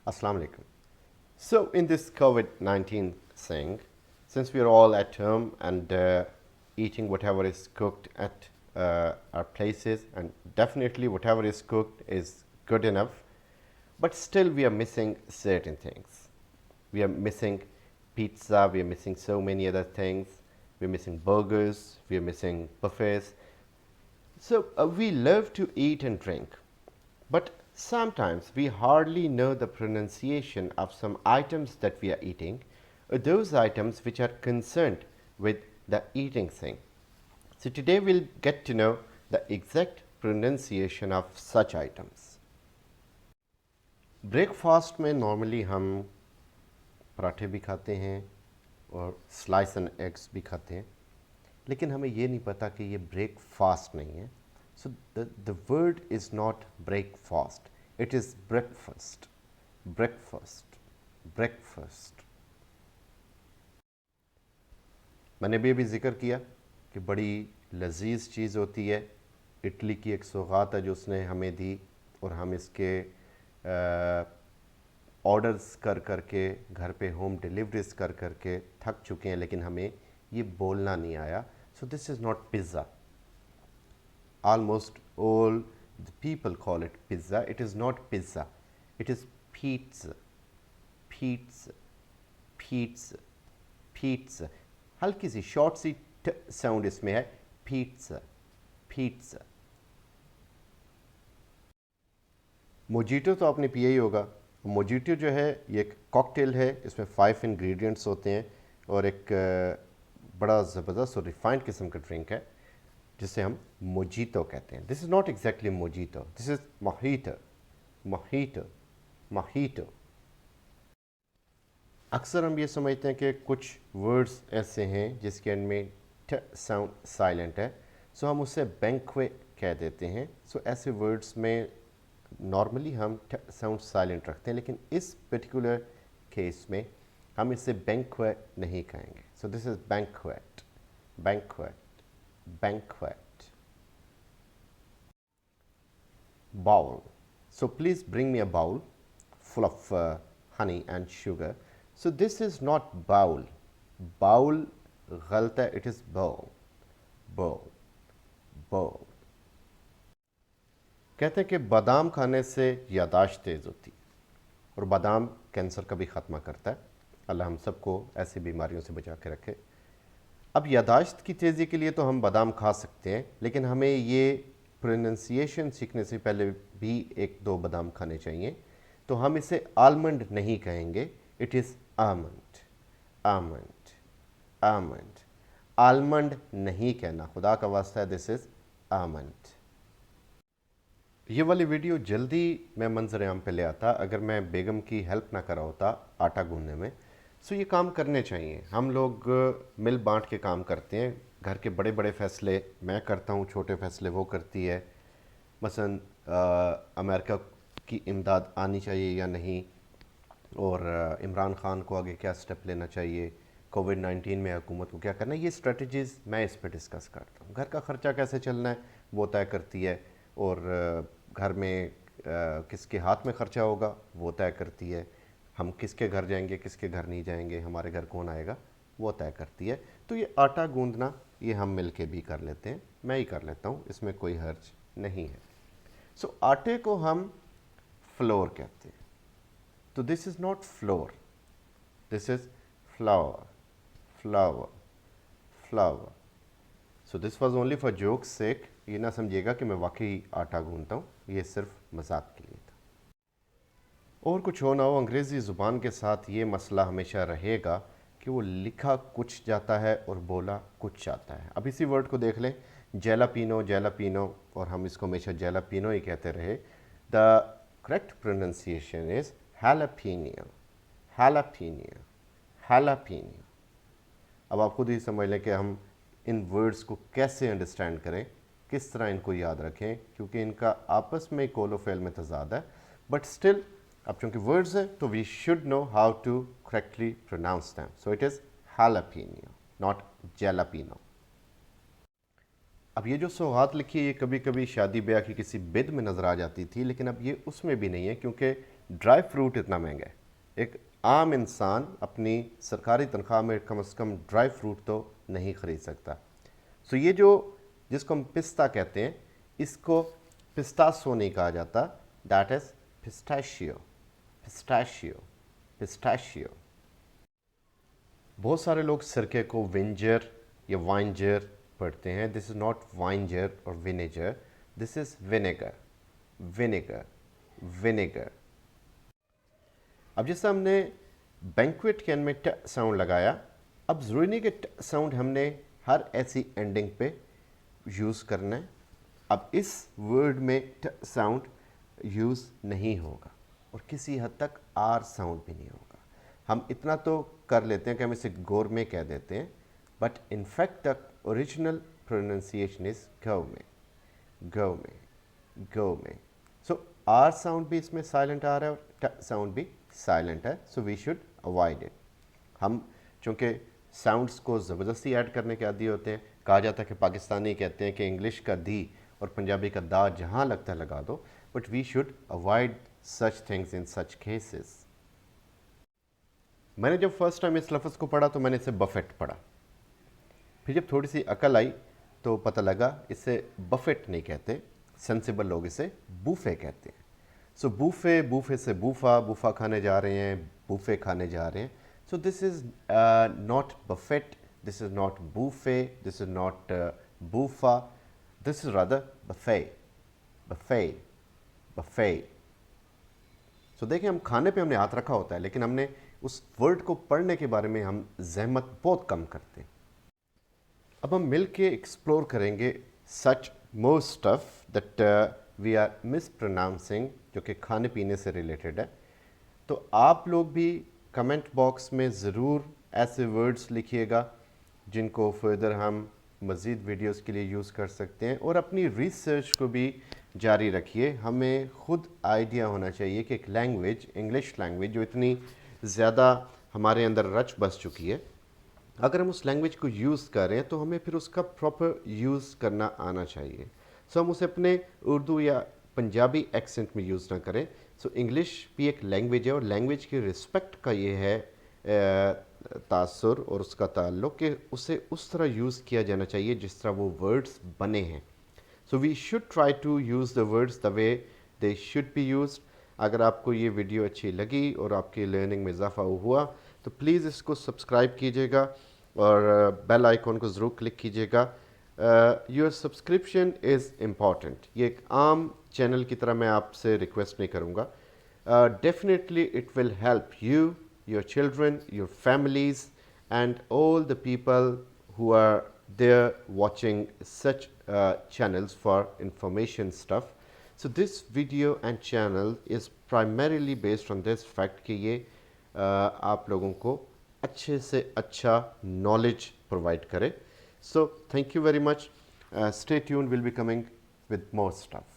Assalamu alaikum. So, in this COVID 19 thing, since we are all at home and eating whatever is cooked at our places, and definitely whatever is cooked is good enough, but still we are missing certain things. We are missing pizza, we are missing so many other things, we are missing burgers, we are missing buffets. So, we love to eat and drink, but sometimes we hardly know the pronunciation of some items that we are eating, or those items which are concerned with the eating thing. So, today we'll get to know the exact pronunciation of such items. Breakfast में normally हम पराठे भी खाते हैं और slice and eggs भी खाते हैं, लेकिन हमें ये नहीं पता कि ये ब्रेकफास्ट नहीं है. So the word is not breakfast, it is breakfast. Breakfast, breakfast. मैंने भी अभी जिक्र किया कि बड़ी लजीज चीज़ होती है. इटली की एक सौगात है जो उसने हमें दी, और हम इसके ऑर्डर्स कर करके घर पे होम डिलीवरीज कर करके थक चुके हैं, लेकिन हमें ये बोलना नहीं आया. So this is not pizza. Almost all the people call it pizza. It is not pizza, it is pizza. Pizza, pizza, pizza. हल्की सी शॉर्ट सी साउंड इसमें है. Pizza, pizza. मोजीटो तो आपने पिया ही होगा. मोजीटो जो है ये एक कॉकटेल है, इसमें 5 इंग्रेडिएंट्स होते हैं और एक बड़ा ज़बरदस्त और रिफाइंड किस्म का ड्रिंक है जिसे हम मोजीटो कहते हैं. This is not exactly mojito, this is mojito. Mojito, mojito. अक्सर हम ये समझते हैं कि कुछ वर्ड्स ऐसे हैं जिसके एंड में ट साउंड साइलेंट है, सो हम उसे बैंक्वे कह देते हैं. सो ऐसे वर्ड्स में नॉर्मली हम साउंड साइलेंट रखते हैं, लेकिन इस पर्टिकुलर केस में हम इसे बैंक्वेट नहीं कहेंगे. So this is banquet, banquet, banquet. Bowl. So please bring me a bowl full of honey and sugar. So this is not bowl. Bowl गलत है, it is bowl. Bowl, bowl. कहते हैं कि बादाम खाने से यादाश्त तेज़ होती है, और बादाम कैंसर का भी ख़त्मा करता है. अल्लाह हम सबको ऐसी बीमारियों से बचा के रखे. अब यादाश्त की तेज़ी के लिए तो हम बादाम खा सकते हैं, लेकिन हमें ये प्रोनंसिएशन सीखने से पहले भी 1-2 बादाम खाने चाहिए. तो हम इसे आलमंड नहीं कहेंगे, it is almond. Almond, almond. Almond नहीं कहना, खुदा का वास्ता है. This is almond. ये वाली वीडियो जल्दी मैं मंजर आम पे ले आता अगर मैं बेगम की हेल्प ना करा होता आटा गूंदने में. सो ये काम करने चाहिए. हम लोग मिल बांट के काम करते हैं. घर के बड़े बड़े फ़ैसले मैं करता हूँ, छोटे फ़ैसले वो करती है. मसलन अमेरिका की इमदाद आनी चाहिए या नहीं, और इमरान ख़ान को आगे क्या स्टेप लेना चाहिए, कोविड-19 में हुकूमत को क्या करना है, ये स्ट्रेटजीज़ मैं इस पर डिस्कस करता हूँ. घर का ख़र्चा कैसे चलना है वो तय करती है, और घर में किसके हाथ में ख़र्चा होगा वो तय करती है. हम किसके घर जाएंगे, किसके घर नहीं जाएंगे, हमारे घर कौन आएगा, वो तय करती है. तो ये आटा गूंदना ये हम मिल के भी कर लेते हैं, मैं ही कर लेता हूँ, इसमें कोई हर्ज नहीं है. सो आटे को हम फ्लोर कहते हैं. तो this is not floor, this is flower, flower, flower. So this was only for jokes sake. ये ना समझिएगा कि मैं वाकई आटा गूंदता हूँ, ये सिर्फ मजाक के लिए था. और कुछ हो ना हो, अंग्रेज़ी ज़ुबान के साथ ये मसला हमेशा रहेगा कि वो लिखा कुछ जाता है और बोला कुछ जाता है. अब इसी वर्ड को देख लें, जैलापिनो, जैलापिनो, और हम इसको हमेशा जैलापिनो ही कहते रहे. The correct pronunciation is jalapeno, jalapeno, jalapeno. अब आप खुद ही समझ लें कि हम इन वर्ड्स को कैसे अंडरस्टैंड करें, किस तरह इनको याद रखें, क्योंकि इनका आपस में कोलोफेल में तजाद है. बट स्टिल अब चूँकि वर्ड्स हैं तो we should know how to correctly pronounce them. So it is jalapeno, not jalapeno. अब ये जो सौगात लिखी है ये कभी कभी शादी ब्याह की किसी बिद में नज़र आ जाती थी, लेकिन अब ये उसमें भी नहीं है, क्योंकि ड्राई फ्रूट इतना महंगा है। एक आम इंसान अपनी सरकारी तनख्वाह में कम से कम ड्राई फ्रूट तो नहीं ख़रीद सकता। सो ये जो जिसको हम पिस्ता कहते हैं, इसको पिस्तासो नहीं कहा जाता, that is pistachio, pistachio, pistachio. बहुत सारे लोग सिरके को विंजर या वाइंजर पढ़ते हैं। दिस इज़ नॉट वाइंजर और vinegar, this is vinegar, vinegar, vinegar. अब जैसे हमने बैंक्वेट के एंड में ट साउंड लगाया, अब ज़रूरी नहीं कि ट साउंड हमने हर ऐसी एंडिंग पे यूज़ करना है। अब इस वर्ड में ट साउंड यूज़ नहीं होगा और किसी हद तक आर साउंड भी नहीं होगा। हम इतना तो कर लेते हैं कि हम इसे गोर में कह देते हैं, but in fact the original pronunciation is go में, गो में, गो में। सो आर साउंड भी इसमें साइलेंट आ रहा है और ट साउंड भी साइलेंट है, so we should avoid it. हम चूँकि साउंड्स को ज़बरदस्ती ऐड करने के आदी होते हैं। कहा जाता है कि पाकिस्तानी कहते हैं कि इंग्लिश का दी और पंजाबी का दा जहाँ लगता है लगा दो, but we should avoid such things in such cases. मैंने जब फर्स्ट टाइम इस लफ्ज़ को पढ़ा तो मैंने इसे बफेट पढ़ा। फिर जब थोड़ी सी अकल आई तो पता लगा इसे बफेट नहीं कहते, सेंसिबल लोग इसे बूफे कहते हैं। सो बूफे, बूफे से बूफा, बूफा खाने जा रहे हैं, बूफे खाने जा रहे हैं। So this is not buffet, this is not buffet, this is not buffa, this is rather buffet, buffet, buffet. So देखिए, हम खाने पे हमने हाथ रखा होता है, लेकिन हमने उस वर्ड को पढ़ने के बारे में हम जहमत बहुत कम करते हैं। अब हम मिल के एक्सप्लोर करेंगे such more stuff that we are mispronouncing, जो कि खाने पीने से रिलेटेड है। तो आप लोग भी कमेंट बॉक्स में ज़रूर ऐसे वर्ड्स लिखिएगा जिनको फर्दर हम मज़ीद वीडियोस के लिए यूज़ कर सकते हैं, और अपनी रिसर्च को भी जारी रखिए। हमें ख़ुद आइडिया होना चाहिए कि एक लैंग्वेज, इंग्लिश लैंग्वेज जो इतनी ज़्यादा हमारे अंदर रच बस चुकी है, अगर हम उस लैंग्वेज को यूज़ कर रहे हैं तो हमें फिर उसका प्रॉपर यूज़ करना आना चाहिए। सो हम उसे अपने उर्दू या पंजाबी एक्सेंट में यूज़ ना करें। सो इंग्लिश भी एक लैंग्वेज है और लैंग्वेज की रिस्पेक्ट का ये है तासुर और उसका ताल्लुक़ कि उसे उस तरह यूज़ किया जाना चाहिए जिस तरह वो वर्ड्स बने हैं। So we should try to use the words the way they should be used. अगर आपको ये वीडियो अच्छी लगी और आपकी लर्निंग में इजाफा हुआ तो प्लीज़ इसको सब्सक्राइब कीजिएगा और बेल आइकॉन को ज़रूर क्लिक कीजिएगा। Your subscription is important. ये एक आम चैनल की तरह मैं आपसे रिक्वेस्ट नहीं करूँगा। Definitely it will help you, your children, your families and all the people who are there watching such channels for information stuff. So this video and channel is primarily based on this fact कि ये आप लोगों को अच्छे से अच्छा knowledge provide करे. So thank you very much. Stay tuned, we'll be coming with more stuff.